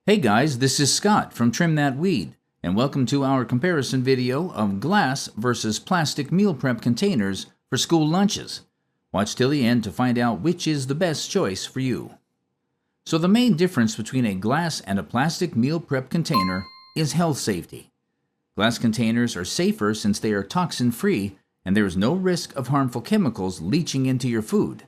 Hey guys, this is Scott from Trim That Weed, and welcome to our comparison video of glass versus plastic meal prep containers for school lunches. Watch till the end to find out which is the best choice for you. So the main difference between a glass and a plastic meal prep container is health safety. Glass containers are safer since they are toxin-free and there is no risk of harmful chemicals leaching into your food.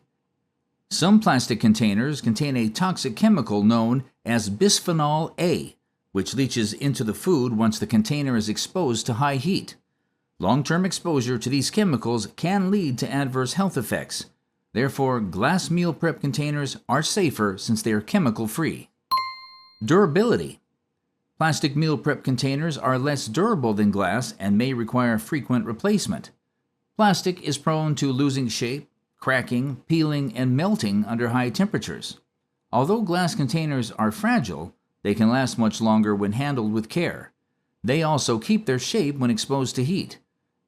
Some plastic containers contain a toxic chemical known as Bisphenol-A, which leaches into the food once the container is exposed to high heat. Long-term exposure to these chemicals can lead to adverse health effects. Therefore, glass meal prep containers are safer since they are chemical-free. Durability. Plastic meal prep containers are less durable than glass and may require frequent replacement. Plastic is prone to losing shape, cracking, peeling, and melting under high temperatures. Although glass containers are fragile, they can last much longer when handled with care. They also keep their shape when exposed to heat.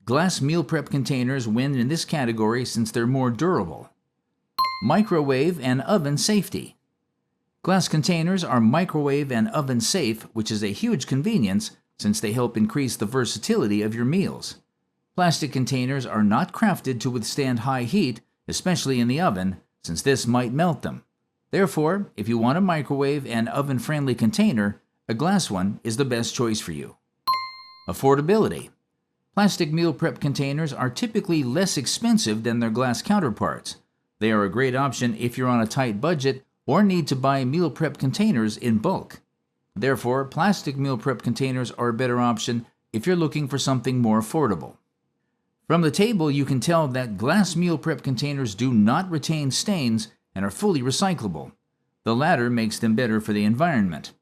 Glass meal prep containers win in this category since they're more durable. Microwave and oven safety. Glass containers are microwave and oven safe, which is a huge convenience since they help increase the versatility of your meals. Plastic containers are not crafted to withstand high heat, especially in the oven, since this might melt them. Therefore, if you want a microwave and oven-friendly container, a glass one is the best choice for you. Affordability. Plastic meal prep containers are typically less expensive than their glass counterparts. They are a great option if you're on a tight budget or need to buy meal prep containers in bulk. Therefore, plastic meal prep containers are a better option if you're looking for something more affordable. From the table, you can tell that glass meal prep containers do not retain stains and are fully recyclable. The latter makes them better for the environment.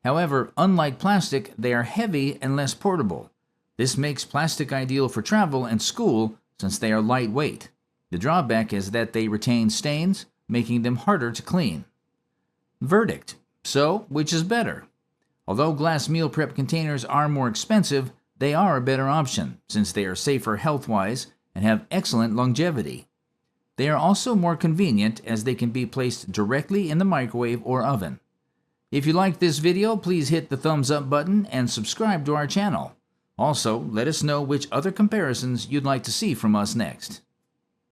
However, unlike plastic, they are heavy and less portable. This makes plastic ideal for travel and school since they are lightweight. The drawback is that they retain stains, making them harder to clean. Verdict. So, which is better? Although glass meal prep containers are more expensive, they are a better option since they are safer health-wise and have excellent longevity. They are also more convenient as they can be placed directly in the microwave or oven. If you liked this video, please hit the thumbs up button and subscribe to our channel. Also, let us know which other comparisons you'd like to see from us next.